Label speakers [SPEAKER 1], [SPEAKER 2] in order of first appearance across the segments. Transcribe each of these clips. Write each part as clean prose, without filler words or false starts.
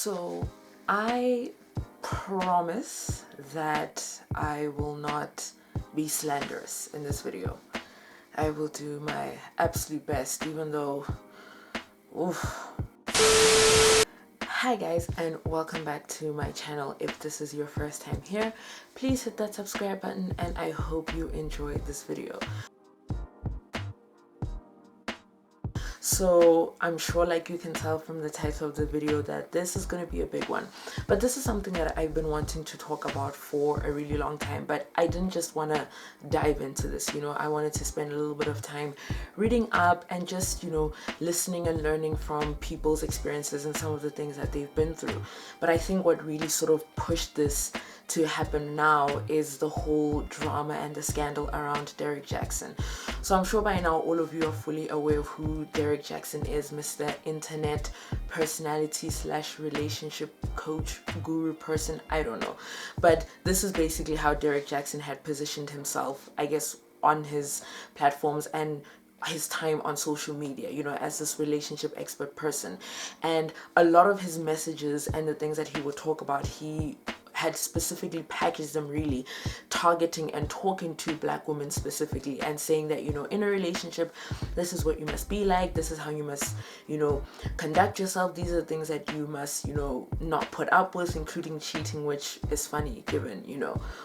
[SPEAKER 1] So I promise that I will not be slanderous in this video. I will do my absolute best, even though, oof. Hi guys, and welcome back to my channel. If this is your first time here, please hit that subscribe button, and I hope you enjoyed this video. So I'm sure, like you can tell from the title of the video, that this is going to be a big one, but this is something that I've been wanting to talk about for a really long time, but I didn't just want to dive into this. I wanted to spend a little bit of time reading up and just listening and learning from people's experiences and some of the things that they've been through. But I think what really sort of pushed this to happen now is the whole drama and the scandal around Derrick Jackson. So I'm sure by now all of you are fully aware of who Derrick Jackson is, Mr. Internet personality / relationship coach, guru person, I don't know. But this is basically how Derrick Jackson had positioned himself, I guess, on his platforms and his time on social media, as this relationship expert person. And a lot of his messages and the things that he would talk about, he had specifically packaged them really targeting and talking to Black women specifically, and saying that in a relationship, this is what you must be like, this is how you must conduct yourself, these are the things that you must not put up with, including cheating, which is funny given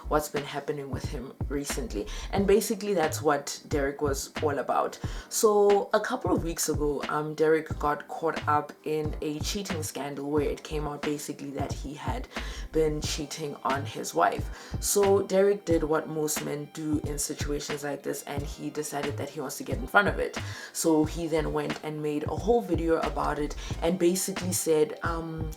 [SPEAKER 1] what's been happening with him recently. And basically that's what Derrick was all about. So a couple of weeks ago, Derrick got caught up in a cheating scandal where it came out basically that he had been cheating on his wife. So Derrick did what most men do in situations like this, and he decided that he wants to get in front of it. So he then went and made a whole video about it and basically said,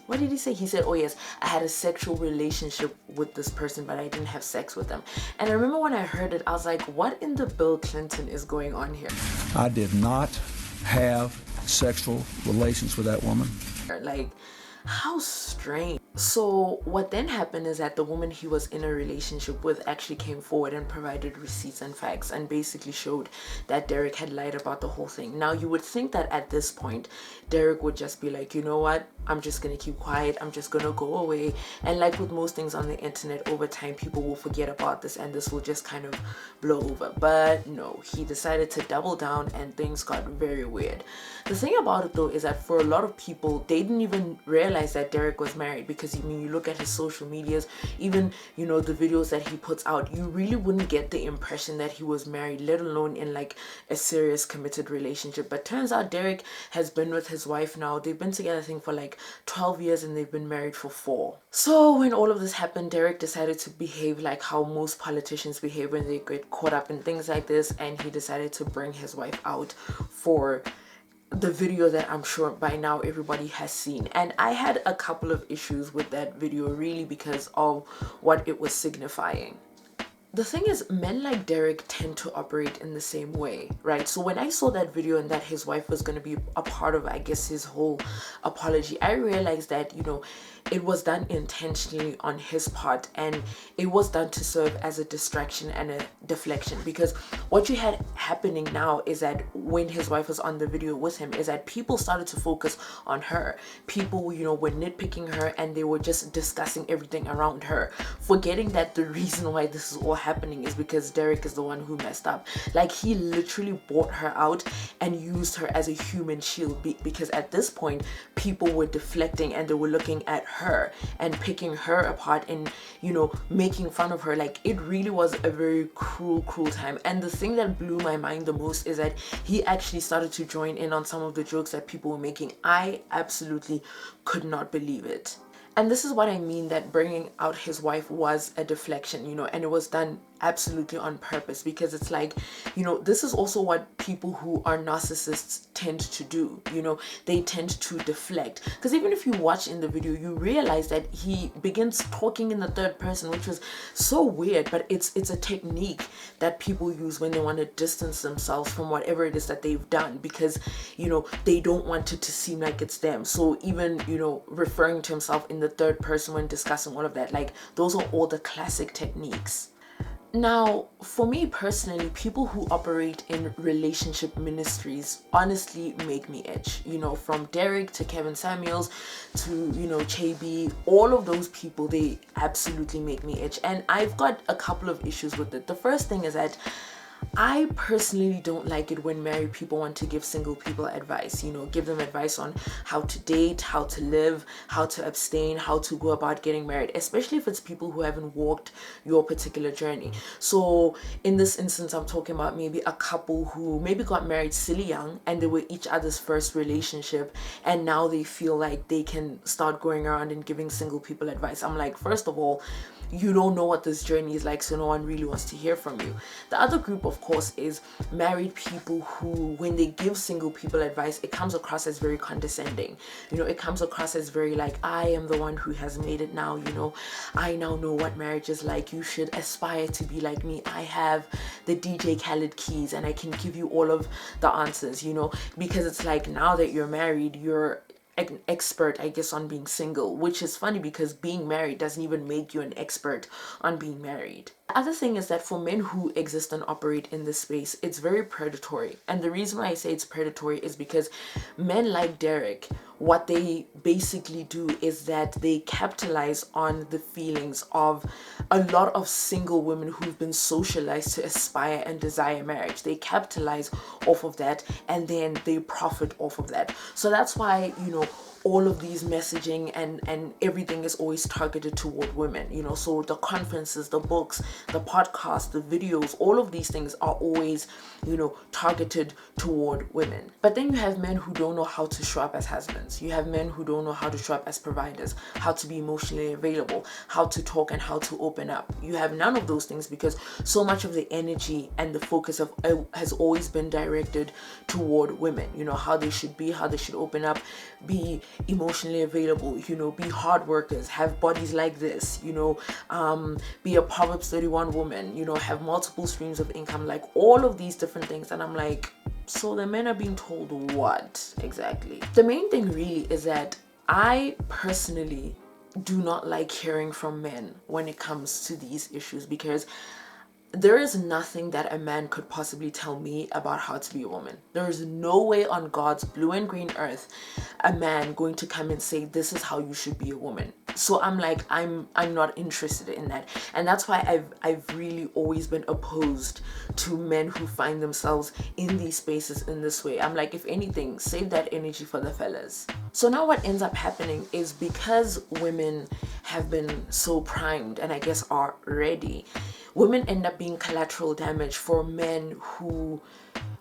[SPEAKER 1] what did he say? He said, oh yes, I had a sexual relationship with this person, but I didn't have sex with them. And I remember when I heard it, I was like, what in the Bill Clinton is going on here?
[SPEAKER 2] I did not have sexual relations with that woman.
[SPEAKER 1] Like, how strange. So what then happened is that the woman he was in a relationship with actually came forward and provided receipts and facts and basically showed that Derrick had lied about the whole thing. Now you would think that at this point Derrick would just be like, you know what, I'm just gonna keep quiet, I'm just gonna go away, and like with most things on the internet, over time people will forget about this and this will just kind of blow over. But no, he decided to double down and things got very weird. The thing about it though is that for a lot of people, they didn't even realize that Derrick was married, because you look at his social medias, even the videos that he puts out, you really wouldn't get the impression that he was married, let alone in like a serious committed relationship. But turns out Derrick has been with his wife now. They've been together I think for like 12 years and they've been married for 4. So when all of this happened, Derrick decided to behave like how most politicians behave when they get caught up in things like this, and he decided to bring his wife out for the video that I'm sure by now everybody has seen. And I had a couple of issues with that video, really, because of what it was signifying. The thing is, men like Derrick tend to operate in the same way, right? So when I saw that video and that his wife was going to be a part of, I guess, his whole apology, I realized that it was done intentionally on his part, and it was done to serve as a distraction and a deflection. Because what you had happening now is that when his wife was on the video with him, is that people started to focus on her. People were nitpicking her, and they were just discussing everything around her, forgetting that the reason why this is all happening is because Derrick is the one who messed up. Like, he literally bought her out and used her as a human shield, because at this point people were deflecting and they were looking at her and picking her apart and making fun of her. Like, it really was a very cruel time. And the thing that blew my mind the most is that he actually started to join in on some of the jokes that people were making. I absolutely could not believe it. And this is what I mean, that bringing out his wife was a deflection, and it was done absolutely on purpose, because it's like, this is also what people who are narcissists tend to do. They tend to deflect, because even if you watch in the video, you realize that he begins talking in the third person, which was so weird. But it's a technique that people use when they want to distance themselves from whatever it is that they've done, because they don't want it to seem like it's them. So even referring to himself in the third person when discussing all of that, like, those are all the classic techniques. Now, for me personally, people who operate in relationship ministries honestly make me itch. From Derrick to Kevin Samuels to, Chaby, all of those people, they absolutely make me itch. And I've got a couple of issues with it. The first thing is that I personally don't like it when married people want to give single people advice, give them advice on how to date, how to live, how to abstain, how to go about getting married, especially if it's people who haven't walked your particular journey. So in this instance, I'm talking about maybe a couple who maybe got married silly young and they were each other's first relationship, and now they feel like they can start going around and giving single people advice. I'm like, first of all, you don't know what this journey is like, so no one really wants to hear from you. The other group, of course, is married people who, when they give single people advice, it comes across as very condescending. It comes across as very like, I am the one who has made it now, I now know what marriage is like. You should aspire to be like me. I have the DJ Khaled keys and I can give you all of the answers, because it's like, now that you're married, you're an expert, I guess, on being single, which is funny because being married doesn't even make you an expert on being married. The other thing is that for men who exist and operate in this space, it's very predatory. And the reason why I say it's predatory is because men like Derrick, what they basically do is that they capitalize on the feelings of a lot of single women who've been socialized to aspire and desire marriage. They capitalize off of that and then they profit off of that. So that's why, all of these messaging and everything is always targeted toward women, so the conferences, the books, the podcasts, the videos, all of these things are always, targeted toward women. But then you have men who don't know how to show up as husbands. You have men who don't know how to show up as providers, how to be emotionally available, how to talk and how to open up. You have none of those things because so much of the energy and the focus of has always been directed toward women, how they should be, how they should open up, be emotionally available, be hard workers, have bodies like this, be a Proverbs 31 woman, have multiple streams of income, like all of these different things. And I'm like, so the men are being told what exactly? The main thing really is that I personally do not like hearing from men when it comes to these issues, because there is nothing that a man could possibly tell me about how to be a woman. There is no way on God's blue and green earth a man going to come and say, this is how you should be a woman. So I'm like, I'm not interested in that. And that's why I've really always been opposed to men who find themselves in these spaces in this way. I'm like, if anything, save that energy for the fellas. So now what ends up happening is, because women have been so primed and I guess are ready, women end up being collateral damage for men who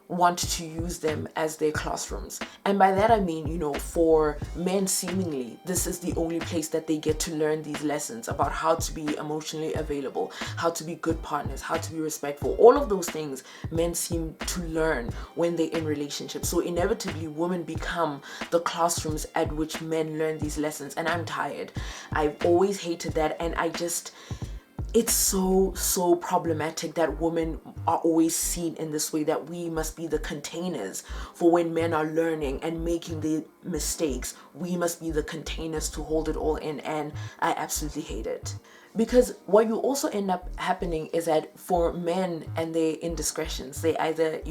[SPEAKER 1] want to use them as their classrooms. And by that I mean, for men, seemingly this is the only place that they get to learn these lessons about how to be emotionally available, how to be good partners, how to be respectful. All of those things men seem to learn when they're in relationships. So inevitably women become the classrooms at which men learn these lessons. And I'm tired. I've always hated that, and it's so problematic that women are always seen in this way, that we must be the containers for when men are learning and making the mistakes. We must be the containers to hold it all in, and I absolutely hate it. Because what you also end up happening is that for men and their indiscretions, they either,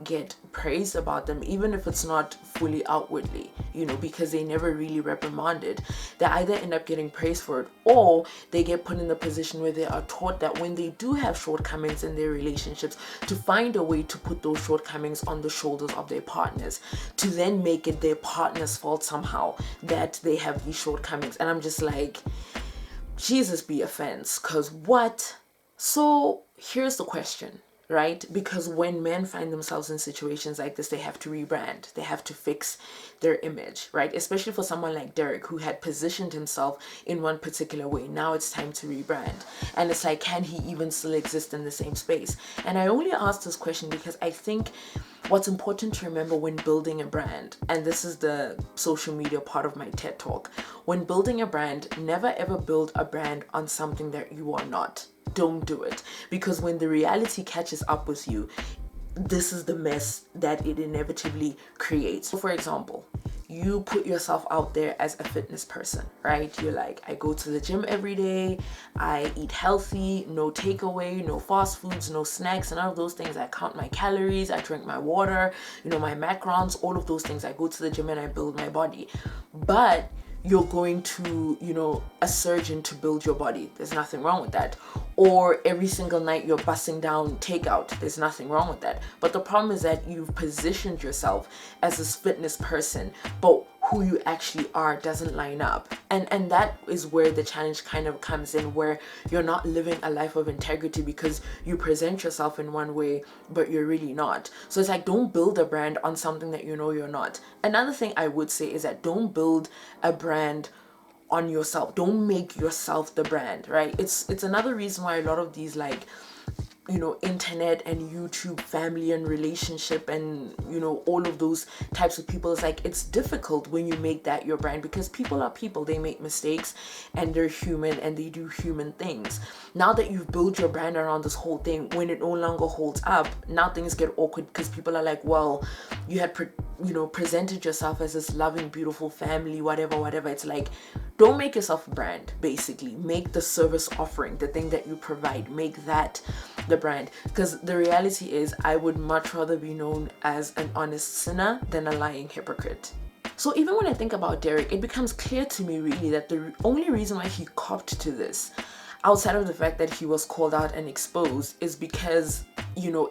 [SPEAKER 1] get praised about them, even if it's not fully outwardly, because they never really reprimanded. They either end up getting praised for it, or they get put in the position where they are taught that when they do have shortcomings in their relationships, to find a way to put those shortcomings on the shoulders of their partners, to then make it their partner's fault somehow that they have these shortcomings. And I'm just like, Jesus be offense, because what? So here's the question, right? Because when men find themselves in situations like this, they have to rebrand, they have to fix their image, right? Especially for someone like Derrick, who had positioned himself in one particular way. Now it's time to rebrand. And it's like, can he even still exist in the same space? And I only asked this question because I think what's important to remember when building a brand, and this is the social media part of my TED Talk, when building a brand, never ever build a brand on something that you are not. Don't do it, because when the reality catches up with you, this is the mess that it inevitably creates. So for example, you put yourself out there as a fitness person, right? You're like, I go to the gym every day, I eat healthy, no takeaway, no fast foods, no snacks, and all of those things. I count my calories, I drink my water, my macrons, all of those things. I go to the gym and I build my body. But you're going to, a surgeon to build your body. There's nothing wrong with that. Or every single night you're busting down takeout. There's nothing wrong with that. But the problem is that you've positioned yourself as this fitness person, but who you actually are doesn't line up. And that is where the challenge kind of comes in, where you're not living a life of integrity because you present yourself in one way, but you're really not. So it's like, don't build a brand on something that you know you're not. Another thing I would say is that don't build a brand on yourself. Don't make yourself the brand, right? It's another reason why a lot of these internet and YouTube family and relationship and all of those types of people, it's like, it's difficult when you make that your brand, because people are people. They make mistakes and they're human and they do human things. Now that you've built your brand around this whole thing, when it no longer holds up, now things get awkward because people are like, well, you had presented yourself as this loving, beautiful family, whatever. It's like, don't make yourself a brand. Basically, make the service offering, the thing that you provide, make that the brand. Because the reality is, I would much rather be known as an honest sinner than a lying hypocrite. So even when I think about Derrick, it becomes clear to me really that the only reason why he copped to this, outside of the fact that he was called out and exposed, is because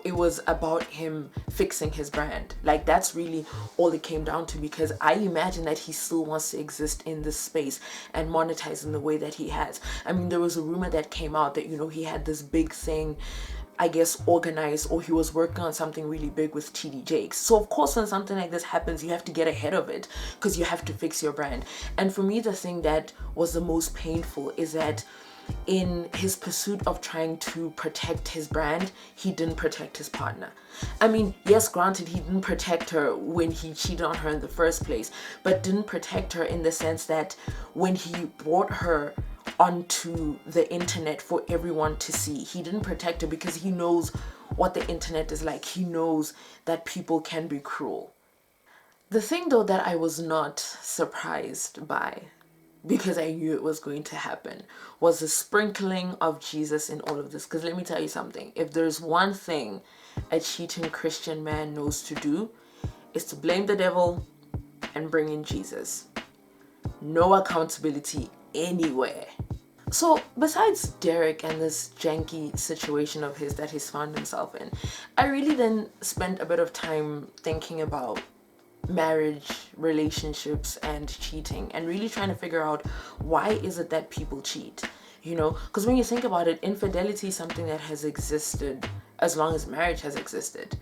[SPEAKER 1] it was about him fixing his brand. Like, that's really all it came down to, because I imagine that he still wants to exist in this space and monetize in the way that he has. I mean, there was a rumor that came out that he had this big thing, I guess, organized, or he was working on something really big with TD Jakes. So of course, when something like this happens, you have to get ahead of it because you have to fix your brand. And for me, the thing that was the most painful is that in his pursuit of trying to protect his brand, he didn't protect his partner. I mean, yes, granted, he didn't protect her when he cheated on her in the first place, but didn't protect her in the sense that when he brought her onto the internet for everyone to see, he didn't protect her because he knows what the internet is like. He knows that people can be cruel. The thing, though, that I was not surprised by, because I knew it was going to happen, was the sprinkling of Jesus in all of this. Because let me tell you something, if there's one thing a cheating Christian man knows to do, is to blame the devil and bring in Jesus. No accountability anywhere. So besides Derrick and this janky situation of his that he's found himself in, I really then spent a bit of time thinking about marriage, relationships, and cheating, and really trying to figure out, why is it that people cheat? Because when you think about it, infidelity is something that has existed as long as marriage has existed.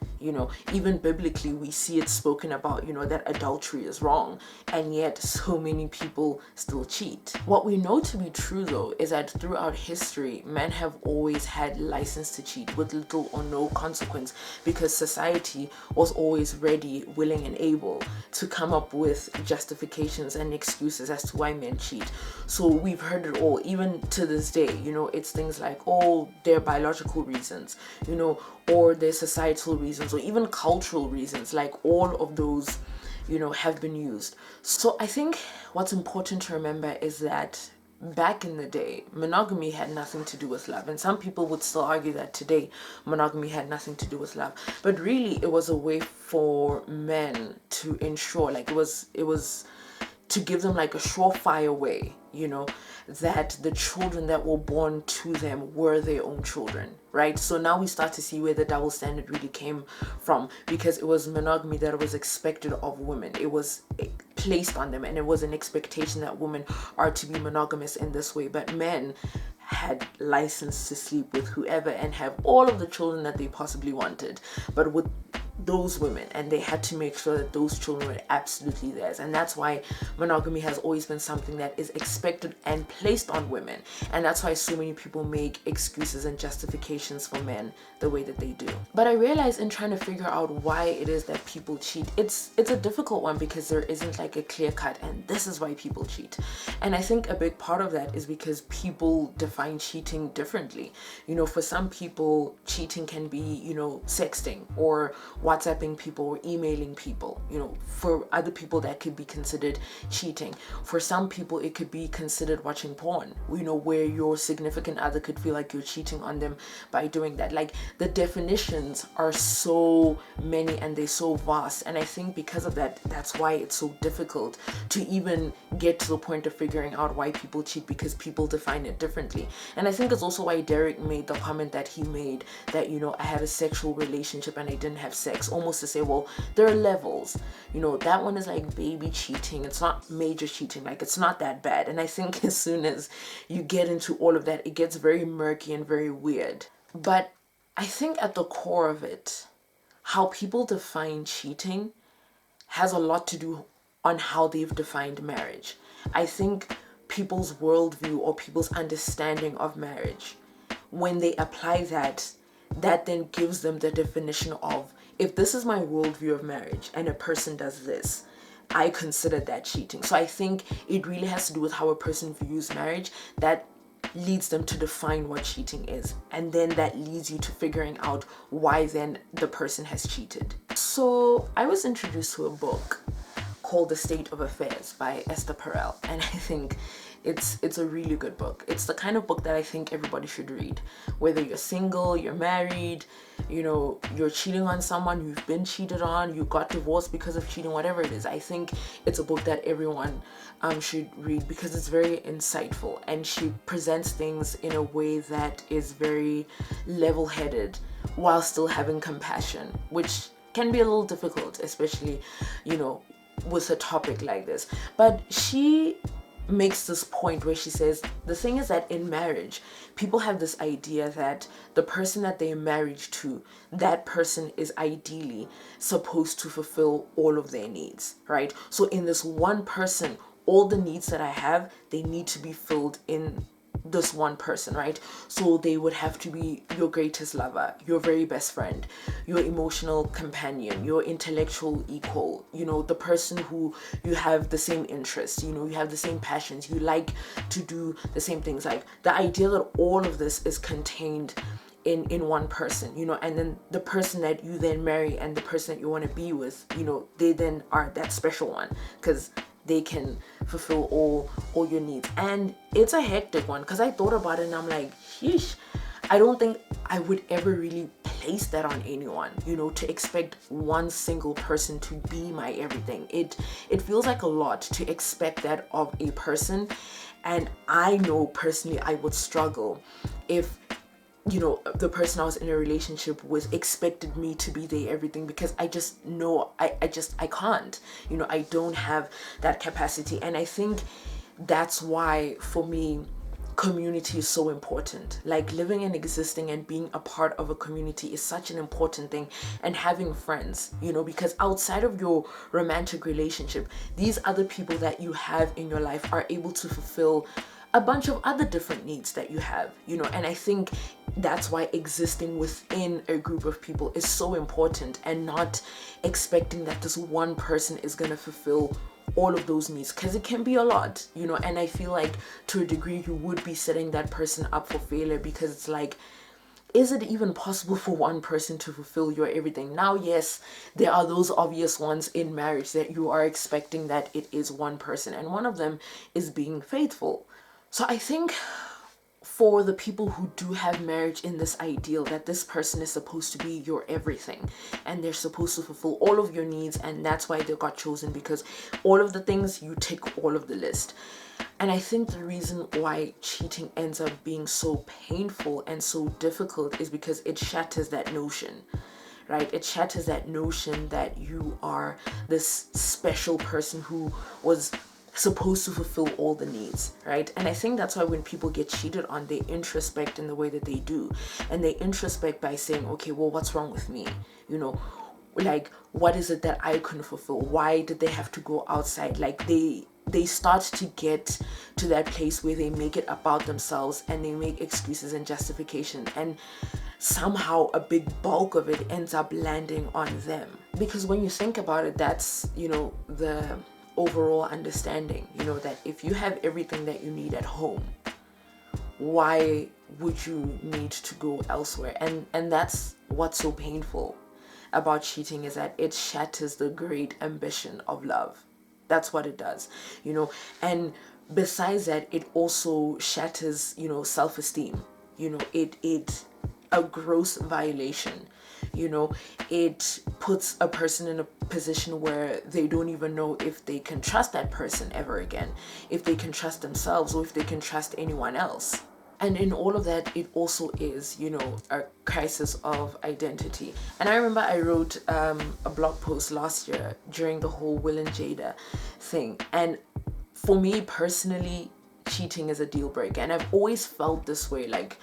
[SPEAKER 1] Even biblically, we see it spoken about, that adultery is wrong, and yet so many people still cheat. What we know to be true, though, is that throughout history, men have always had license to cheat with little or no consequence, because society was always ready, willing, and able to come up with justifications and excuses as to why men cheat. So we've heard it all, even to this day. It's things like, oh, they're biological reasons, or there's societal reasons, or even cultural reasons. Like, all of those, have been used. So I think what's important to remember is that back in the day, monogamy had nothing to do with love. And some people would still argue that today monogamy had nothing to do with love. But really, it was a way for men to ensure, like, it was to give them like a surefire way, that the children that were born to them were their own children, right? So now we start to see where the double standard really came from, because it was monogamy that was expected of women. It was placed on them, and it was an expectation that women are to be monogamous in this way. But men had license to sleep with whoever and have all of the children that they possibly wanted, but with those women, and they had to make sure that those children were absolutely theirs. And that's why monogamy has always been something that is expected and placed on women. And that's why so many people make excuses and justifications for men the way that they do. But I realize in trying to figure out why it is that people cheat, it's a difficult one, because there isn't like a clear cut and this is why people cheat. And I think a big part of that is because people define cheating differently. For some people, cheating can be, sexting, or WhatsApping people or emailing people. For other people that could be considered cheating. For some people it could be considered watching porn, where your significant other could feel like you're cheating on them by doing that. Like, the definitions are so many and they're so vast, and I think because of that, that's why it's so difficult to even get to the point of figuring out why people cheat, because people define it differently. And I think it's also why Derrick made the comment that he made that, I had a sexual relationship and I didn't have sex, almost to say, well, there are levels. That one is like baby cheating. It's not major cheating. Like, it's not that bad. And I think as soon as you get into all of that, it gets very murky and very weird. But I think at the core of it, how people define cheating has a lot to do on how they've defined marriage. I think people's worldview or people's understanding of marriage, when they apply that then gives them the definition of, if this is my worldview of marriage and a person does this, I consider that cheating. So I think it really has to do with how a person views marriage that leads them to define what cheating is, and then that leads you to figuring out why then the person has cheated. So I was introduced to a book called The State of Affairs by Esther Perel, and I think it's a really good book. It's the kind of book that I think everybody should read, whether you're single, you're married, you're cheating on someone, you've been cheated on, you got divorced because of cheating, whatever it is. I think it's a book that everyone should read because it's very insightful, and she presents things in a way that is very level-headed while still having compassion, which can be a little difficult, especially with a topic like this. But she makes this point where she says, the thing is that in marriage, people have this idea that the person that they're married to, that person is ideally supposed to fulfill all of their needs, right? So in this one person, all the needs that I have, they need to be filled in this one person, right? So they would have to be your greatest lover, your very best friend, your emotional companion, your intellectual equal, the person who you have the same interests, you have the same passions, you like to do the same things. Like, the idea that all of this is contained in one person, and then the person that you then marry and the person that you want to be with, they then are that special one, because they can fulfill all your needs. And it's a hectic one, because I thought about it and I'm like, sheesh, I don't think I would ever really place that on anyone, to expect one single person to be my everything. It feels like a lot to expect that of a person, and I know personally I would struggle if the person I was in a relationship with expected me to be their everything, because I just know I can't. I don't have that capacity. And I think that's why, for me, community is so important. Like, living and existing and being a part of a community is such an important thing. And having friends, because outside of your romantic relationship, these other people that you have in your life are able to fulfill a bunch of other different needs that you have, and I think that's why existing within a group of people is so important, and not expecting that this one person is going to fulfill all of those needs, because it can be a lot, and I feel like to a degree you would be setting that person up for failure, because it's like, is it even possible for one person to fulfill your everything? Now, yes, there are those obvious ones in marriage that you are expecting that it is one person, and one of them is being faithful. So I think for the people who do have marriage in this ideal that this person is supposed to be your everything, and they're supposed to fulfill all of your needs, and that's why they got chosen, because all of the things, you tick all of the list. And I think the reason why cheating ends up being so painful and so difficult is because it shatters that notion, right? It shatters that notion that you are this special person who was supposed to fulfill all the needs, right? And I think that's why when people get cheated on, they introspect in the way that they do, and they introspect by saying, okay, well, what's wrong with me? Like, what is it that I couldn't fulfill? Why did they have to go outside? Like, they start to get to that place where they make it about themselves, and they make excuses and justifications, and somehow a big bulk of it ends up landing on them. Because when you think about it, that's the overall understanding, that if you have everything that you need at home, why would you need to go elsewhere? And that's what's so painful about cheating is that it shatters the great ambition of love. That's what it does, and besides that, it also shatters, self-esteem. It a gross violation. It puts a person in a position where they don't even know if they can trust that person ever again, if they can trust themselves, or if they can trust anyone else. And in all of that, it also is, a crisis of identity. And I remember I wrote a blog post last year during the whole Will and Jada thing. And for me personally, cheating is a deal breaker. And I've always felt this way, like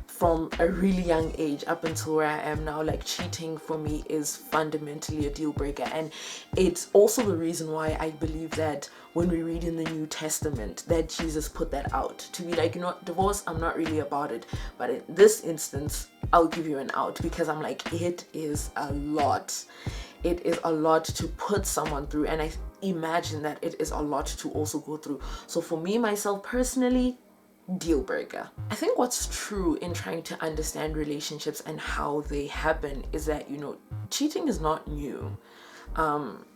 [SPEAKER 1] from a really young age up until where I am now. Like, cheating for me is fundamentally a deal breaker. And it's also the reason why I believe that when we read in the New Testament that Jesus put that out to be like, divorce, I'm not really about it, but in this instance I'll give you an out, because I'm like, it is a lot. It is a lot to put someone through, and I imagine that it is a lot to also go through. So for me, myself personally, deal breaker. I think what's true in trying to understand relationships and how they happen is that, cheating is not new.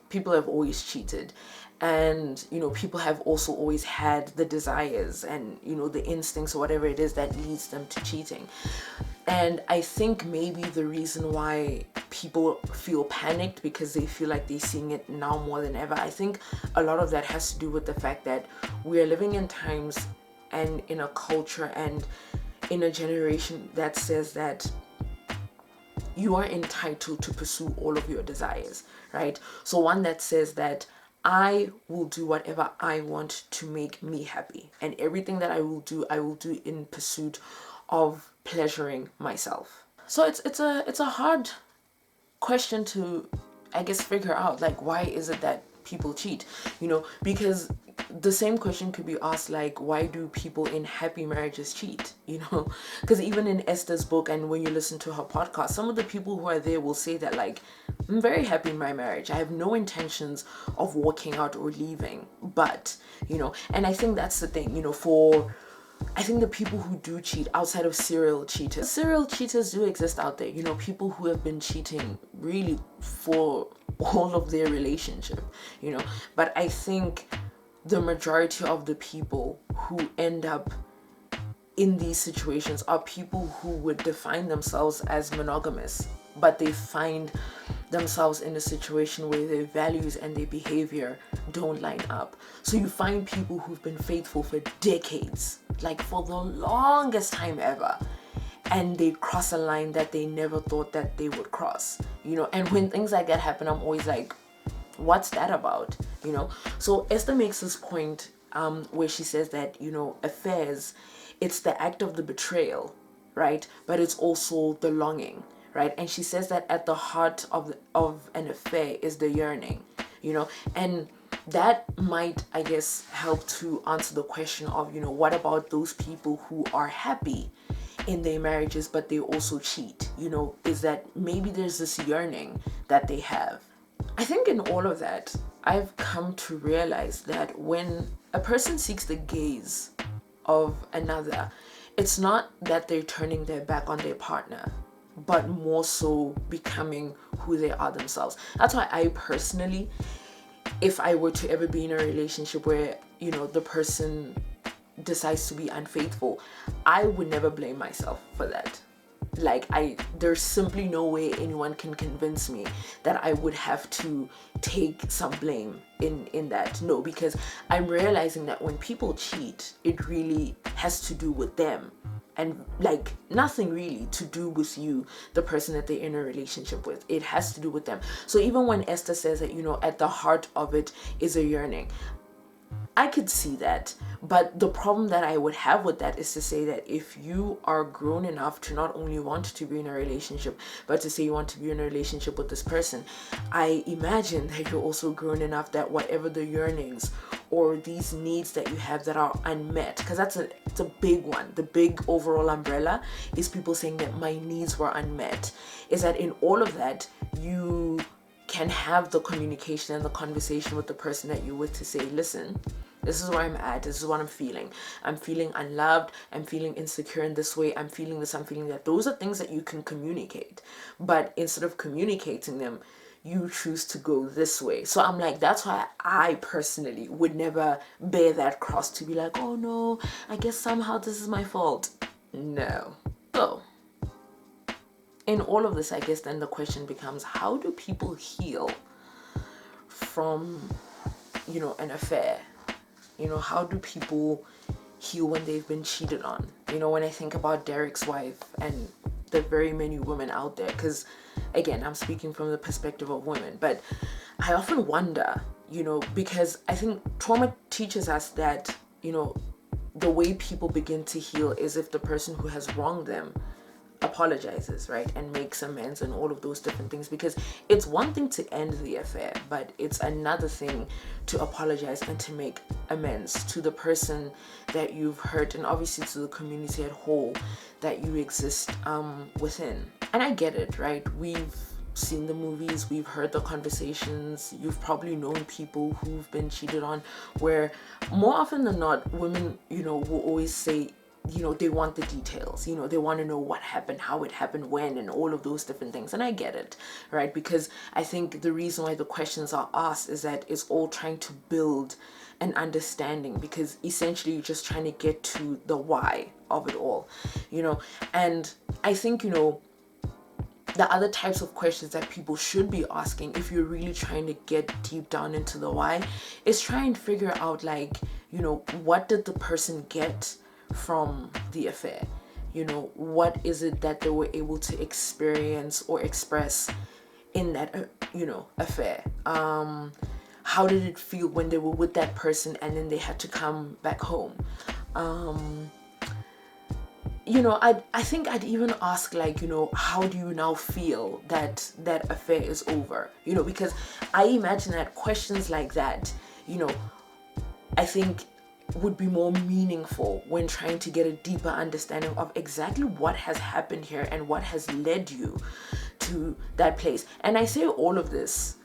[SPEAKER 1] People have always cheated, and people have also always had the desires and the instincts or whatever it is that leads them to cheating. And I think maybe the reason why people feel panicked because they feel like they're seeing it now more than ever, I think a lot of that has to do with the fact that we are living in times and in a culture and in a generation that says that you are entitled to pursue all of your desires, right? So one that says that I will do whatever I want to make me happy, and everything that I will do in pursuit of pleasuring myself. So it's a hard question to, I guess, figure out, like, why is it that people cheat? Because the same question could be asked, like, why do people in happy marriages cheat? Because even in Esther's book, and when you listen to her podcast, some of the people who are there will say that, like, I'm very happy in my marriage, I have no intentions of walking out or leaving. But and I think that's the thing, I think the people who do cheat outside of serial cheaters do exist out there. People who have been cheating really for all of their relationship, but I think the majority of the people who end up in these situations are people who would define themselves as monogamous, but they find themselves in a situation where their values and their behavior don't line up. So you find people who've been faithful for decades, like for the longest time ever, and they cross a line that they never thought that they would cross, and when things like that happen, I'm always like, what's that about? So Esther makes this point where she says that affairs, it's the act of the betrayal, right? But it's also the longing, right? And she says that at the heart of an affair is the yearning, and that might, I guess, help to answer the question of, what about those people who are happy in their marriages but they also cheat? Is that maybe there's this yearning that they have? I think in all of that, I've come to realize that when a person seeks the gaze of another, it's not that they're turning their back on their partner, but more so becoming who they are themselves. That's why I personally, if I were to ever be in a relationship where, the person decides to be unfaithful, I would never blame myself for that. Like, there's simply no way anyone can convince me that I would have to take some blame in that. No, because I'm realizing that when people cheat, it really has to do with them, and like nothing really to do with you, the person that they're in a relationship with. It has to do with them. So even when Esther says that, at the heart of it is a yearning, I could see that, but the problem that I would have with that is to say that if you are grown enough to not only want to be in a relationship, but to say you want to be in a relationship with this person, I imagine that you're also grown enough that whatever the yearnings or these needs that you have that are unmet, because it's a big one. The big overall umbrella is people saying that my needs were unmet, is that in all of that, you can have the communication and the conversation with the person that you're with to say, listen, This is where I'm at. This is what I'm feeling. I'm feeling unloved. I'm feeling insecure in this way. I'm feeling this. I'm feeling that. Those are things that you can communicate. But instead of communicating them, you choose to go this way. So I'm like, that's why I personally would never bear that cross to be like, oh no, I guess somehow this is my fault. No. So, in all of this, I guess then the question becomes, how do people heal from, an affair? How do people heal when they've been cheated on? When I think about Derrick's Wife and the very many women out there, because again, I'm speaking from the perspective of women, but I often wonder, because I think trauma teaches us that, the way people begin to heal is if the person who has wronged them apologizes, right, and makes amends and all of those different things, because it's one thing to end the affair, but it's another thing to apologize and to make amends to the person that you've hurt, and obviously to the community at whole that you exist within. And I get it, right? We've seen the movies, we've heard the conversations, you've probably known people who've been cheated on, where more often than not, women, will always say, they want the details, they want to know what happened, how it happened, when, and all of those different things. And I get it, right? Because I think the reason why the questions are asked is that it's all trying to build an understanding, because essentially you're just trying to get to the why of it all, and I think, the other types of questions that people should be asking, if you're really trying to get deep down into the why, is try and figure out, like, what did the person get from the affair? What is it that they were able to experience or express in that, affair? How did it feel when they were with that person and then they had to come back home? I think I'd even ask, like, how do you now feel that that affair is over? Because I imagine that questions like that, I think would be more meaningful when trying to get a deeper understanding of exactly what has happened here and what has led you to that place. And I say all of this,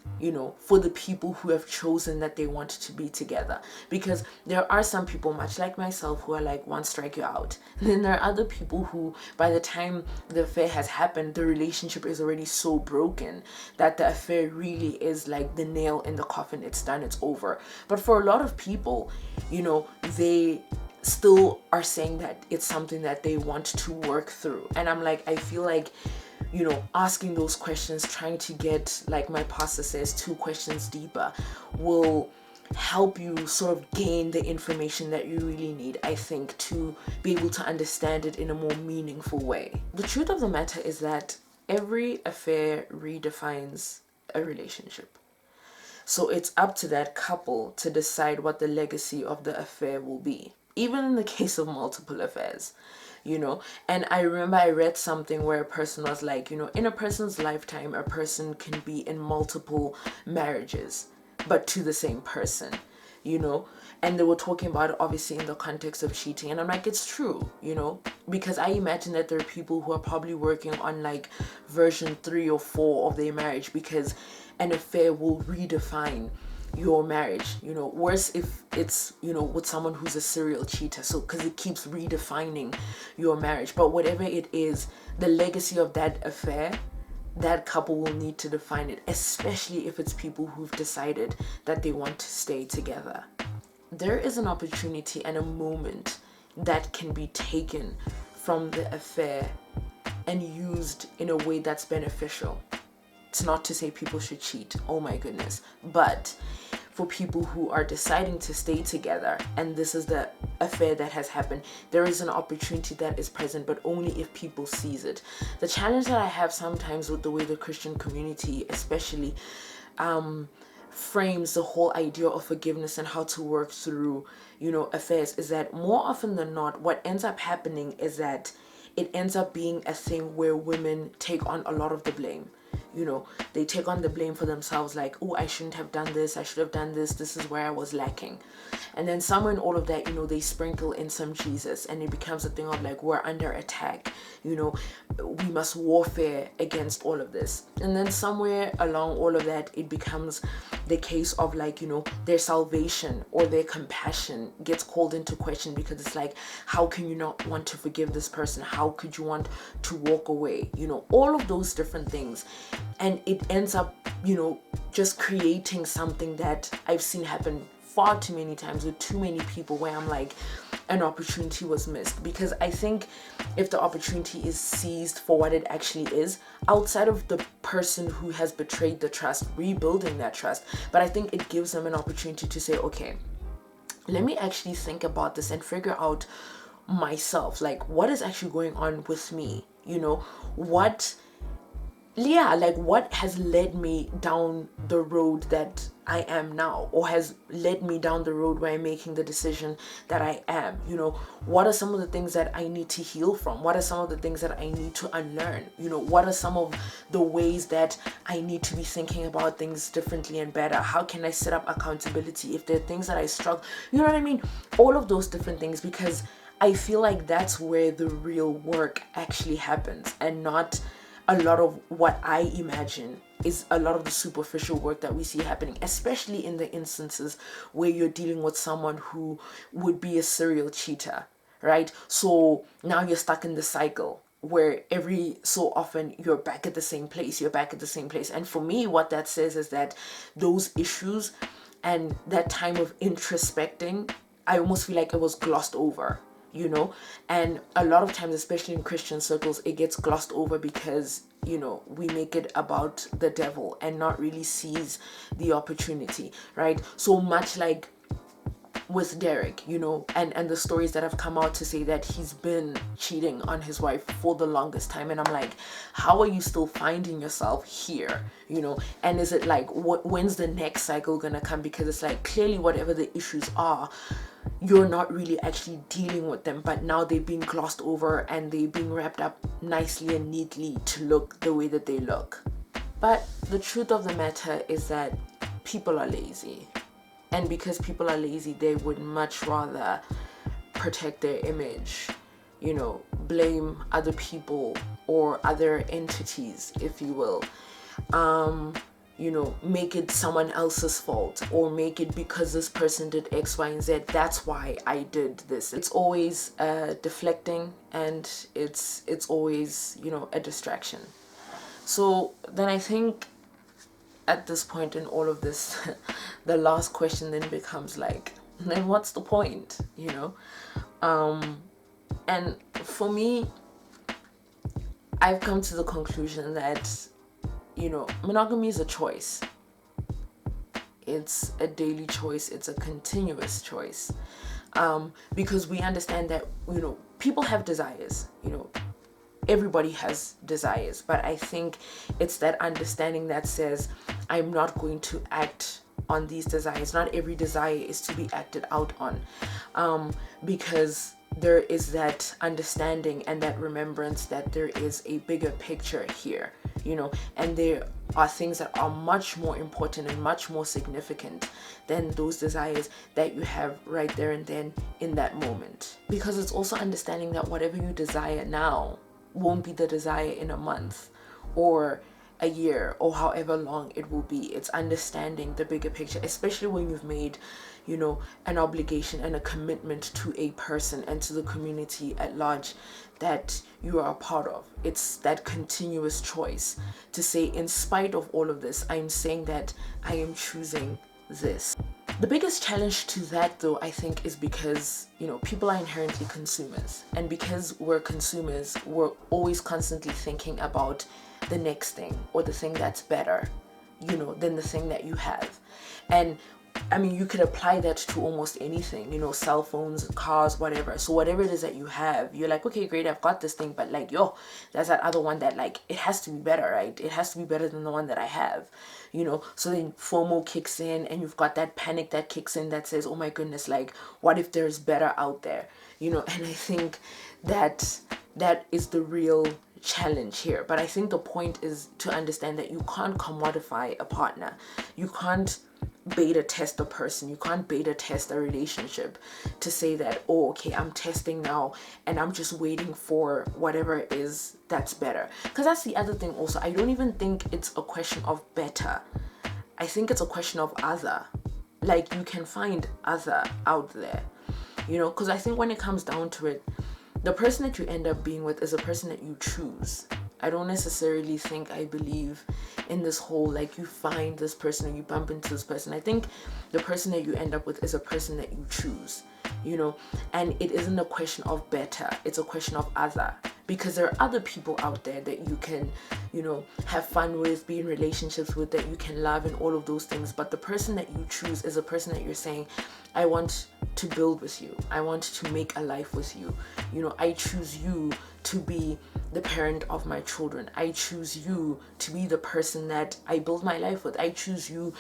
[SPEAKER 1] for the people who have chosen that they want to be together, because there are some people, much like myself, who are like, one strike, you're out. And then there are other people who, by the time the affair has happened, the relationship is already so broken that the affair really is like the nail in the coffin. It's done, it's over. But for a lot of people, they still are saying that it's something that they want to work through. And I'm like, I feel like, asking those questions, trying to get, like my pastor says, 2 questions deeper, will help you sort of gain the information that you really need, I think, to be able to understand it in a more meaningful way. The truth of the matter is that every affair redefines a relationship. So it's up to that couple to decide what the legacy of the affair will be, even in the case of multiple affairs. And I remember I read something where a person was like, in a person's lifetime, a person can be in multiple marriages, but to the same person, and they were talking about it obviously in the context of cheating. And I'm like, it's true, because I imagine that there are people who are probably working on like version 3 or 4 of their marriage, because an affair will redefine your marriage. Worse if it's with someone who's a serial cheater, so because it keeps redefining your marriage. But whatever it is, the legacy of that affair, that couple will need to define it, especially if it's people who've decided that they want to stay together. There is an opportunity and a moment that can be taken from the affair and used in a way that's beneficial. It's not to say people should cheat, oh my goodness, but for people who are deciding to stay together and this is the affair that has happened, there is an opportunity that is present, but only if people seize it. The challenge that I have sometimes with the way the Christian community especially frames the whole idea of forgiveness and how to work through affairs is that more often than not, what ends up happening is that it ends up being a thing where women take on a lot of the blame. You know, they take on the blame for themselves, like, oh, I shouldn't have done this, I should have done this is where I was lacking. And then somewhere in all of that, you know, they sprinkle in some Jesus, and it becomes a thing of like, we're under attack, you know, we must warfare against all of this. And then somewhere along all of that, it becomes the case of like, you know, their salvation or their compassion gets called into question, because it's like, how can you not want to forgive this person? How could you want to walk away? You know, all of those different things. And it ends up, you know, just creating something that I've seen happen far too many times with too many people, where I'm like, an opportunity was missed. Because I think if the opportunity is seized for what it actually is, outside of the person who has betrayed the trust, rebuilding that trust, but I think it gives them an opportunity to say, okay, let me actually think about this and figure out myself, like, what is actually going on with me, you know, what has led me down the road that I am now, or has led me down the road where I'm making the decision that I am. You know, what are some of the things that I need to heal from? What are some of the things that I need to unlearn? You know, what are some of the ways that I need to be thinking about things differently and better? How can I set up accountability if there are things that I struggle? You know what I mean? All of those different things, because I feel like that's where the real work actually happens, and not a lot of what I imagine is a lot of the superficial work that we see happening, especially in the instances where you're dealing with someone who would be a serial cheater, right? So now you're stuck in the cycle where every so often you're back at the same place, And for me, what that says is that those issues and that time of introspecting, I almost feel like it was glossed over, you know. And a lot of times, especially in Christian circles, it gets glossed over because, you know, we make it about the devil and not really seize the opportunity, right? So much like with Derrick, you know, and the stories that have come out to say that he's been cheating on his wife for the longest time. And I'm like, how are you still finding yourself here, you know? And is it like, when's the next cycle gonna come? Because it's like, clearly whatever the issues are, you're not really actually dealing with them, but now they're being glossed over and they're being wrapped up nicely and neatly to look the way that they look. But the truth of the matter is that people are lazy. And because people are lazy, they would much rather protect their image, you know, blame other people or other entities, if you will. You know, make it someone else's fault, or make it because this person did X, Y, and Z, that's why I did this. It's always deflecting, and it's always, you know, a distraction. So then I think at this point in all of this, the last question then becomes like, then what's the point, you know? And for me, I've come to the conclusion that, you know, monogamy is a choice. It's a daily choice. It's a continuous choice. Because we understand that, you know, people have desires, you know, everybody has desires, but I think it's that understanding that says, I'm not going to act on these desires. Not every desire is to be acted out on, because there is that understanding and that remembrance that there is a bigger picture here, you know, and there are things that are much more important and much more significant than those desires that you have right there and then in that moment. Because it's also understanding that whatever you desire now won't be the desire in a month or a year or however long it will be. It's understanding the bigger picture, especially when you've made, you know, an obligation and a commitment to a person and to the community at large that you are a part of. It's that continuous choice to say, in spite of all of this, I'm saying that I am choosing this. The biggest challenge to that, though, I think, is because, you know, people are inherently consumers. And because we're consumers, we're always constantly thinking about the next thing or the thing that's better, you know, than the thing that you have. And I mean, you could apply that to almost anything, you know, cell phones, cars, whatever. So whatever it is that you have, you're like, okay, great, I've got this thing, but like, yo, there's that other one that, like, it has to be better, right? It has to be better than the one that I have, you know? So then FOMO kicks in, and you've got that panic that kicks in that says, oh my goodness, like, what if there's better out there, you know? And I think that that is the real challenge here. But I think the point is to understand that you can't commodify a partner. You can't beta test a person. You can't beta test a relationship to say that, oh, okay, I'm testing now and I'm just waiting for whatever it is that's better. Because that's the other thing also. I don't even think it's a question of better. I think it's a question of other. Like, you can find other out there, you know, because I think when it comes down to it, the person that you end up being with is a person that you choose. I don't necessarily think I believe in this whole, like, you find this person or you bump into this person. I think the person that you end up with is a person that you choose, you know, and it isn't a question of better, it's a question of other. Because there are other people out there that you can, you know, have fun with, be in relationships with, that you can love and all of those things. But the person that you choose is a person that you're saying, I want to build with you. I want to make a life with you. You know, I choose you to be the parent of my children. I choose you to be the person that I build my life with. I choose you,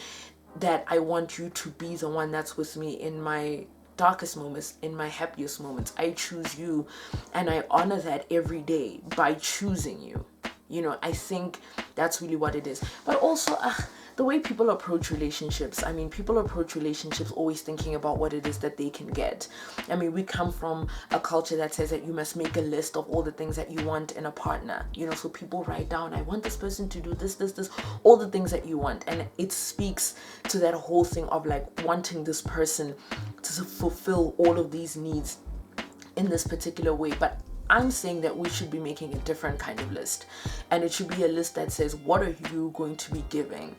[SPEAKER 1] that I want you to be the one that's with me in my darkest moments, in my happiest moments. I choose you, and I honor that every day by choosing you. You know, I think that's really what it is. But also, the way people approach relationships, I mean, people approach relationships always thinking about what it is that they can get. I mean, we come from a culture that says that you must make a list of all the things that you want in a partner. You know, so people write down, I want this person to do this, all the things that you want. And it speaks to that whole thing of like wanting this person to fulfill all of these needs in this particular way. But I'm saying that we should be making a different kind of list, and it should be a list that says, what are you going to be giving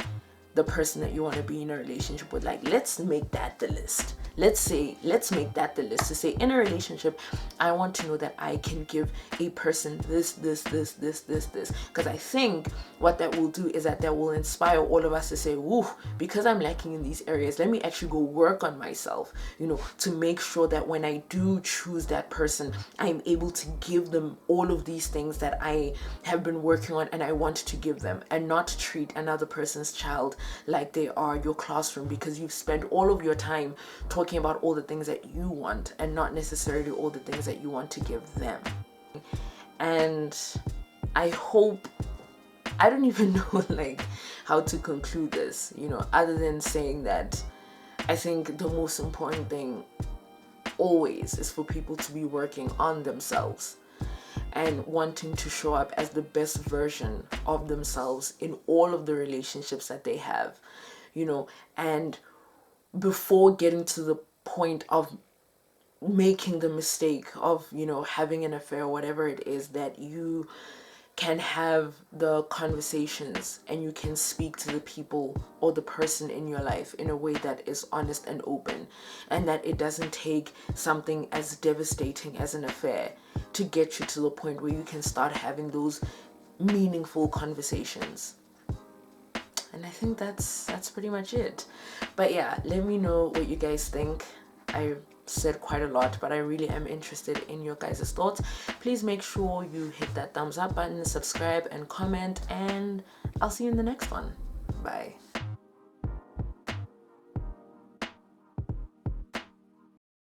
[SPEAKER 1] the person that you want to be in a relationship with? Like, let's make that the list. Let's make that the list to say, in a relationship, I want to know that I can give a person this. Because I think what that will do is that will inspire all of us to say, woo, because I'm lacking in these areas, let me actually go work on myself, you know, to make sure that when I do choose that person, I'm able to give them all of these things that I have been working on and I want to give them, and not treat another person's child like they are your classroom, because you've spent all of your time talking about all the things that you want and not necessarily all the things that you want to give them. And I hope, I don't even know like how to conclude this, you know, other than saying that I think the most important thing always is for people to be working on themselves and wanting to show up as the best version of themselves in all of the relationships that they have, you know, and before getting to the point of making the mistake of, you know, having an affair or whatever it is, that you can have the conversations and you can speak to the people or the person in your life in a way that is honest and open, and that it doesn't take something as devastating as an affair to get you to the point where you can start having those meaningful conversations. And I think that's pretty much it. But yeah, let me know what you guys think. I said quite a lot, but I really am interested in your guys' thoughts. Please make sure you hit that thumbs up button, subscribe and comment, and I'll see you in the next one. Bye.